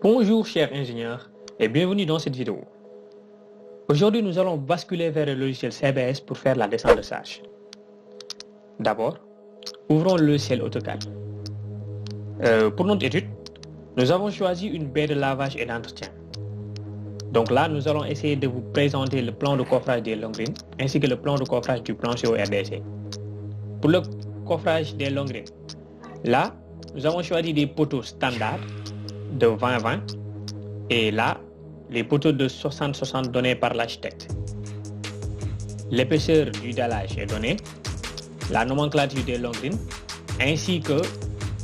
Bonjour chers ingénieurs et bienvenue dans cette vidéo. Aujourd'hui nous allons basculer vers le logiciel CBS pour faire la descente de charge. D'abord, ouvrons le logiciel AutoCAD. Pour notre étude, nous avons choisi une baie de lavage et d'entretien. Donc là, nous allons essayer de vous présenter le plan de coffrage des longrines ainsi que le plan de coffrage du plancher au RDC. Pour le coffrage des longrines, là, nous avons choisi des poteaux standards de 20-20 et là, les poteaux de 60-60 donnés par l'architecte. L'épaisseur du dallage est donnée, la nomenclature des longrines ainsi que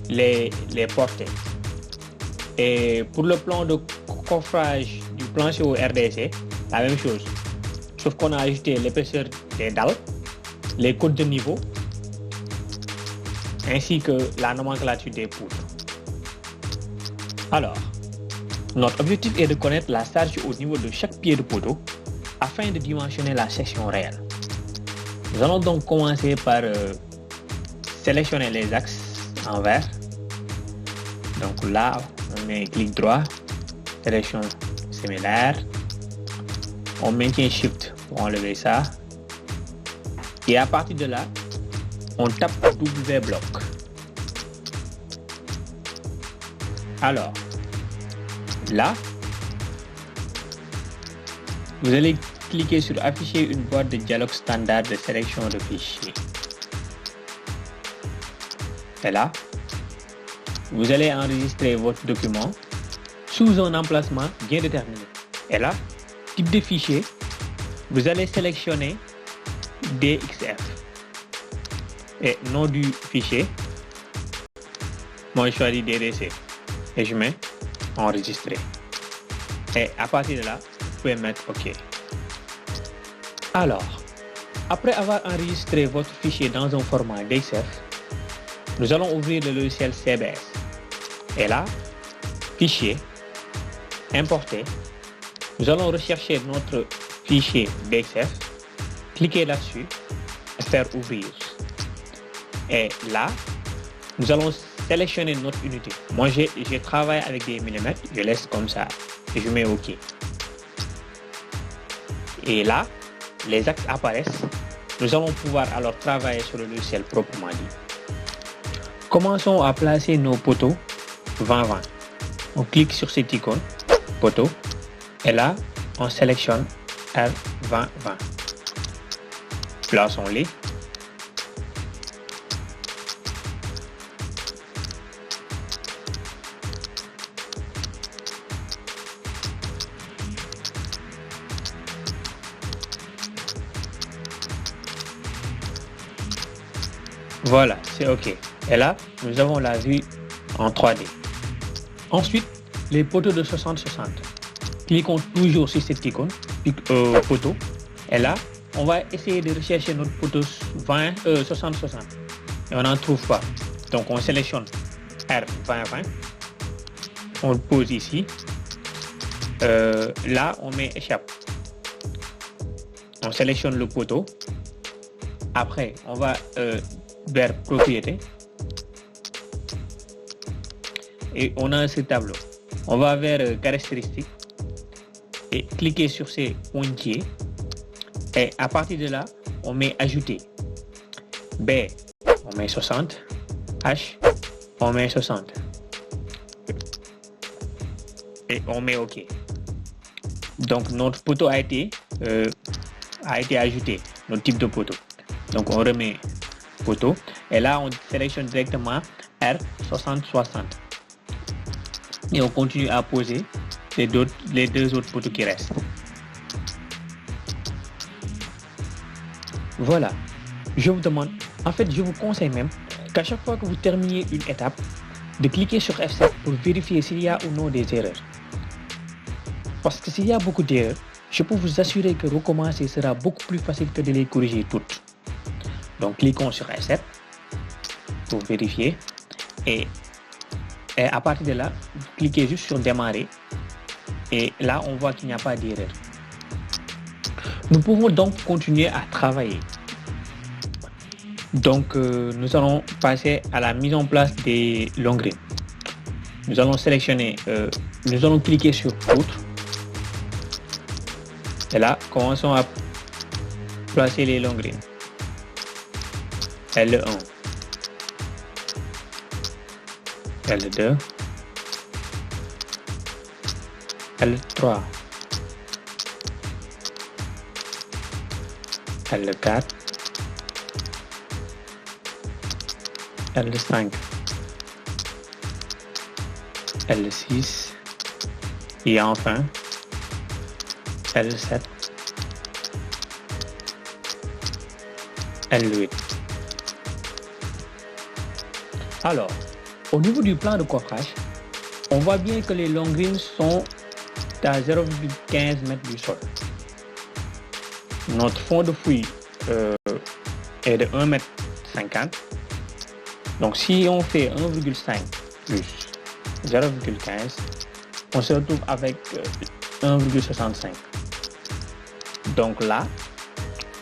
les portées. Et pour le plan de coffrage du plancher au RDC, la même chose, sauf qu'on a ajouté l'épaisseur des dalles, les codes de niveau ainsi que la nomenclature des poutres. Alors, notre objectif est de connaître la charge au niveau de chaque pied de poteau afin de dimensionner la section réelle. Nous allons donc commencer par sélectionner les axes en vert. Donc là, on met clic droit, sélection similaire. On maintient Shift pour enlever ça. Et à partir de là, on tape W bloc. Alors, là, vous allez cliquer sur afficher une boîte de dialogue standard de sélection de fichiers. Et là, vous allez enregistrer votre document sous un emplacement bien déterminé. Et là, type de fichier, vous allez sélectionner DXF. Et nom du fichier, moi je choisis DDC. Et je mets enregistrer. Et à partir de là, vous pouvez mettre OK. Alors, après avoir enregistré votre fichier dans un format DXF, nous allons ouvrir le logiciel CBS. Et là, fichier, importer. Nous allons rechercher notre fichier DXF, cliquer là-dessus et faire ouvrir. Et là, nous allons sélectionner notre unité. Moi, j'ai travaillé avec des millimètres, je laisse comme ça et je mets OK. Et là, les axes apparaissent. Nous allons pouvoir alors travailler sur le logiciel proprement dit. Commençons à placer nos poteaux 20-20. On clique sur cette icône, poteau, et là, on sélectionne R20-20. Plaçons-les. Voilà, c'est OK. Et là, nous avons la vue en 3D. Ensuite, les poteaux de 60-60. Cliquons toujours sur cette icône, poteau. Et là, on va essayer de rechercher notre poteau 60-60. Et on n'en trouve pas. Donc, on sélectionne R20-20. On le pose ici. Là, on met échappe. On sélectionne le poteau. Après, on va vers propriété et on a ce tableau. On va vers caractéristiques et cliquer sur ces pointillés et à partir de là on met ajouter. B on met 60, H on met 60 et on met OK. Donc notre poteau a été ajouté, notre type de poteau. Donc on remet poteau et là on sélectionne directement R60-60 et on continue à poser les deux autres poteaux qui restent. Voilà, je vous demande, en fait je vous conseille même qu'à chaque fois que vous terminez une étape, de cliquer sur F7 pour vérifier s'il y a ou non des erreurs. Parce que s'il y a beaucoup d'erreurs, je peux vous assurer que recommencer sera beaucoup plus facile que de les corriger toutes. Donc cliquons sur F7 pour vérifier et à partir de là, cliquez juste sur démarrer et là on voit qu'il n'y a pas d'erreur. Nous pouvons donc continuer à travailler. Donc nous allons passer à la mise en place des longrines. nous allons sélectionner, nous allons cliquer sur poutre. Et là, commençons à placer les longrines. L1, L2, L3, L4, L5, L6 et enfin L7, L8. Alors, au niveau du plan de coffrage, on voit bien que les longrines sont à 0,15 m du sol. Notre fond de fouille est de 1,50 m. Donc si on fait 1,5 plus 0,15, on se retrouve avec 1,65. Donc là,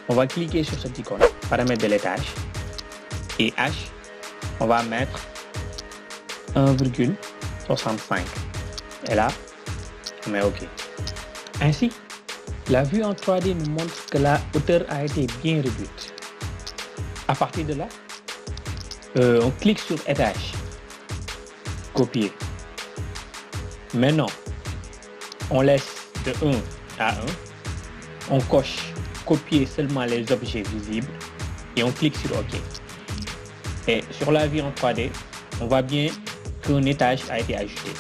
on va cliquer sur cette icône, paramètre de l'étage, et H, on va mettre 1,65. Et là, on met OK. Ainsi, la vue en 3D nous montre que la hauteur a été bien réduite. À partir de là, on clique sur étage, copier. Maintenant, on laisse de 1 à 1. On coche copier seulement les objets visibles et on clique sur OK. Et sur la vue en 3D, on voit bien qu'un étage a été ajouté.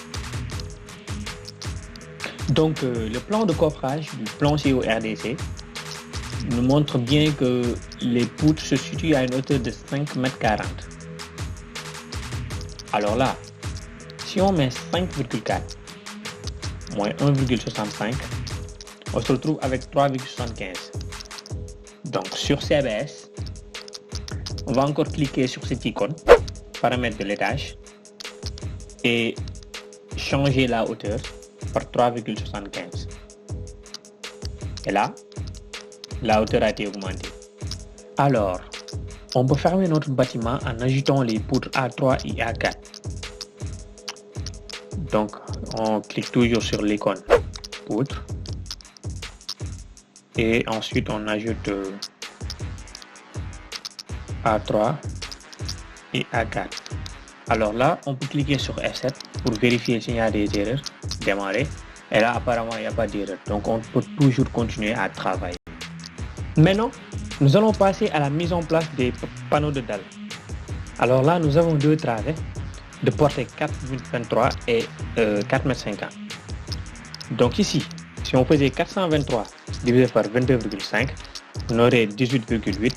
Donc, le plan de coffrage du plancher au RDC nous montre bien que les poutres se situent à une hauteur de 5,40 m. Alors là, si on met 5,4 moins 1,65, on se retrouve avec 3,75. Donc sur CBS, on va encore cliquer sur cette icône, paramètre de l'étage, et changer la hauteur par 3,75. Et là, la hauteur a été augmentée. Alors, on peut fermer notre bâtiment en ajoutant les poutres A3 et A4. Donc, on clique toujours sur l'icône poutre. Et ensuite, on ajoute A3 et A4. Alors là, on peut cliquer sur F7 pour vérifier s'il y a des erreurs. Démarrer. Et là, apparemment, il n'y a pas d'erreur. Donc, on peut toujours continuer à travailler. Maintenant, nous allons passer à la mise en place des panneaux de dalle. Alors là, nous avons deux travées de portée 4,23 et 4,50 m. Donc ici, si on faisait 423 divisé par 22,5, on aurait 18,8.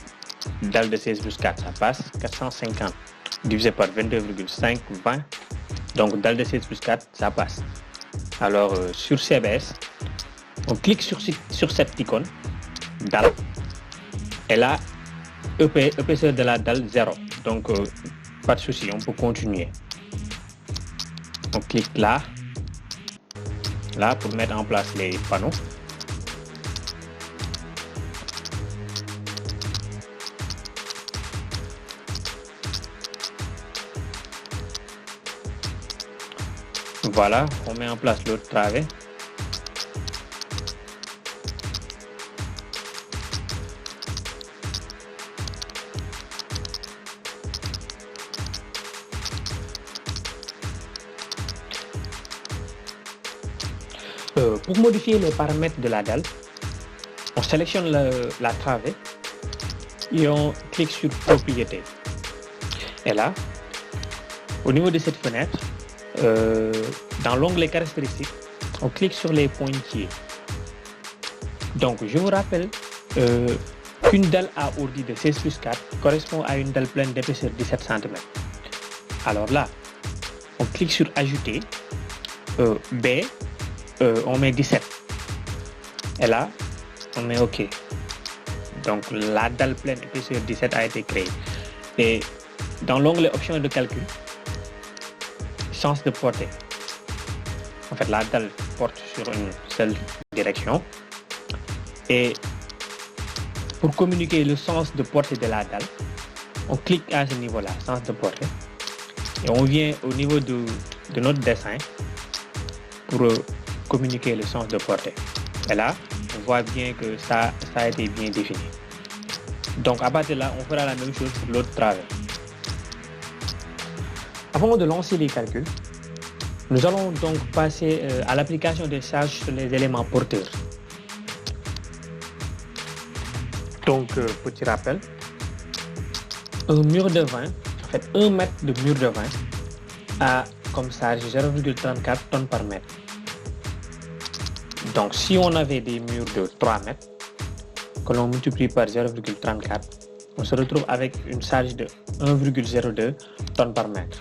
Dalle de 16 plus 4, ça passe. 450 divisé par 22,5, 20. Donc dalle de 16 plus 4, ça passe. Alors sur CBS, on clique sur cette icône, dalle. Et là, épaisseur de la dalle 0. Donc pas de souci, on peut continuer. On clique là pour mettre en place les panneaux. Voilà, on met en place l'autre travée. Pour modifier les paramètres de la dalle, on sélectionne la travée et on clique sur propriété. Et là, au niveau de cette fenêtre, dans l'onglet caractéristiques, on clique sur les pointillés. Donc, je vous rappelle qu'une dalle à ourdi de 16 plus 4 correspond à une dalle pleine d'épaisseur 17 cm. Alors là, on clique sur ajouter, B, on met 17. Et là, on met OK. Donc, la dalle pleine épaisseur 17 a été créée. Et dans l'onglet option de calcul, sens de portée. En fait, la dalle porte sur une seule direction. Et pour communiquer le sens de portée de la dalle, on clique à ce niveau-là, sens de portée. Et on vient au niveau de de notre dessin pour communiquer le sens de portée. Et là, on voit bien que ça a été bien défini. Donc à partir de là, on fera la même chose pour l'autre travers. Avant de lancer les calculs, nous allons donc passer à l'application des charges sur les éléments porteurs. Donc, petit rappel, un mur de 20, en fait 1 mètre de mur de 20 a comme charge 0,34 tonnes par mètre. Donc si on avait des murs de 3 mètres, que l'on multiplie par 0,34, on se retrouve avec une charge de 1,02 tonnes par mètre.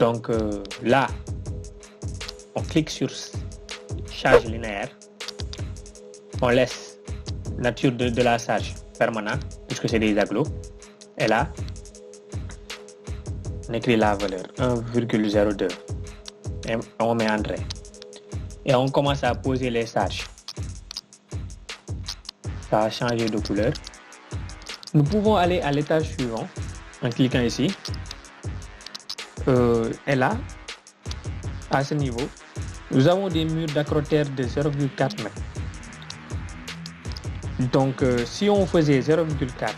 Donc là, on clique sur charge linéaire, on laisse nature de la charge permanente, puisque c'est des agglos, et là, on écrit la valeur 1,02 et on met entrée. Et on commence à poser les charges. Ça a changé de couleur. Nous pouvons aller à l'étage suivant en cliquant ici. Et là, à ce niveau, nous avons des murs d'acrotère de 0,4 mètres. Donc, si on faisait 0,4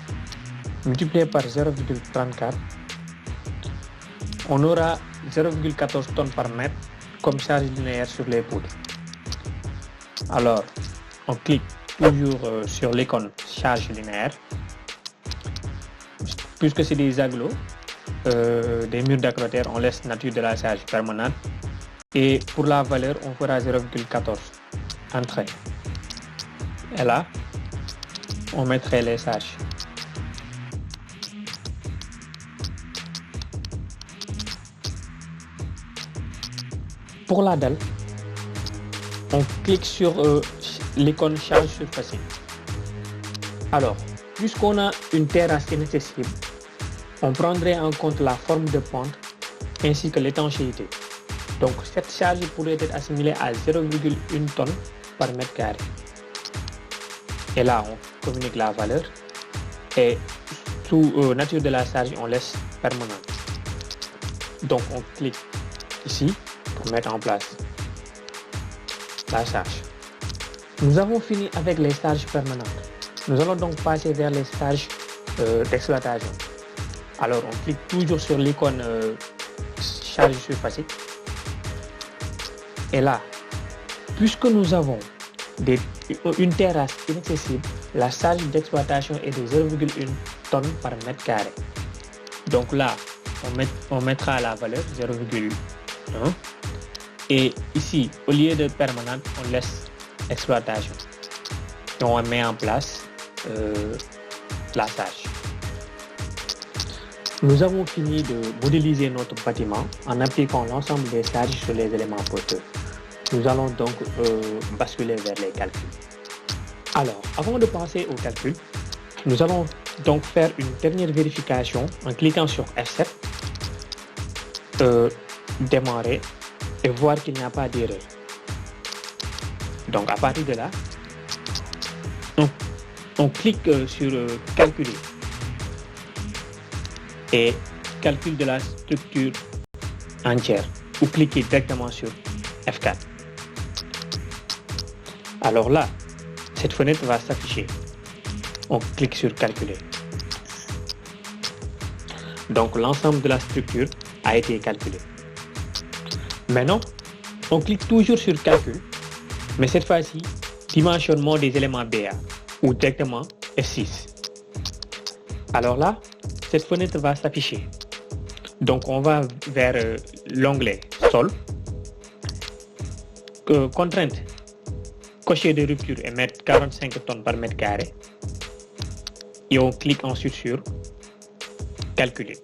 multiplié par 0,34, on aura 0,14 tonnes par mètre comme charge linéaire sur les poutres. Alors, on clique toujours sur l'icône charge linéaire. Puisque c'est des agglos, des murs d'acrotère, on laisse nature de la charge permanente. Et pour la valeur, on fera 0,14. Entrée. Et là, on mettrait les charges. Pour la dalle, on clique sur l'icône charge surfacing. Alors, puisqu'on a une terrasse inaccessible, on prendrait en compte la forme de pente ainsi que l'étanchéité. Donc, cette charge pourrait être assimilée à 0,1 tonne par mètre carré. Et là, on communique la valeur et sous nature de la charge, on laisse permanente. Donc, on clique ici pour mettre en place la charge. Nous avons fini avec les charges permanentes. Nous allons donc passer vers les charges d'exploitation. Alors, on clique toujours sur l'icône charge surfacing. Et là, puisque nous avons une terrasse inaccessible, la charge d'exploitation est de 0,1 tonne par mètre carré. Donc là, on mettra la valeur 0,1. Et ici, au lieu de permanente, on laisse exploitation. Et on met en place la charge. Nous avons fini de modéliser notre bâtiment en appliquant l'ensemble des charges sur les éléments porteurs. Nous allons donc basculer vers les calculs. Alors, avant de passer au calcul, nous allons donc faire une dernière vérification en cliquant sur F7, démarrer et voir qu'il n'y a pas d'erreur. Donc à partir de là, on clique sur calculer et calcul de la structure entière ou cliquez directement sur F4. Alors là, cette fenêtre va s'afficher. On clique sur calculer. Donc l'ensemble de la structure a été calculé. Maintenant, on clique toujours sur calcul, mais cette fois-ci, dimensionnement des éléments BA ou directement F6. Alors là, cette fenêtre va s'afficher. Donc on va vers l'onglet sol, contrainte, cocher de rupture et mettre 45 tonnes par mètre carré. Et on clique ensuite sur calculer.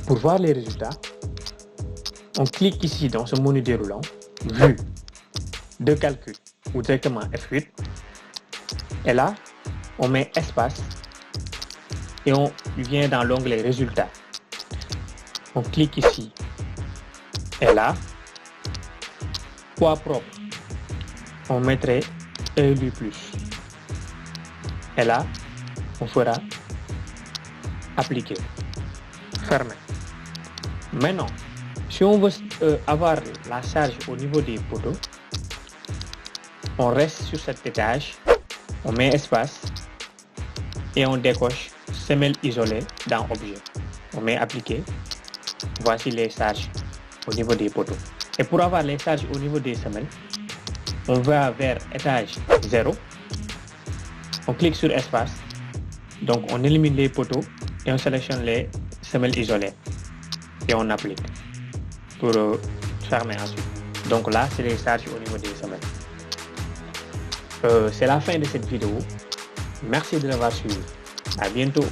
Pour voir les résultats, on clique ici dans ce menu déroulant, vue de calcul ou directement F8. Et là, on met espace et on vient dans l'onglet résultats. On clique ici. Et là, poids propre, on mettrait ELU+. Et là, on fera appliquer, fermer. Maintenant, si on veut avoir la charge au niveau des poteaux, on reste sur cet étage, on met espace et on décoche semelle isolée dans objet. On met appliquer. Voici les charges au niveau des poteaux. Et pour avoir les charges au niveau des semelles, on va vers étage 0. On clique sur espace. Donc on élimine les poteaux et on sélectionne les semelles isolées. Et on applique pour fermer ensuite. Donc là, c'est les charges au niveau des semelles. C'est la fin de cette vidéo. Merci de l'avoir suivi. À bientôt.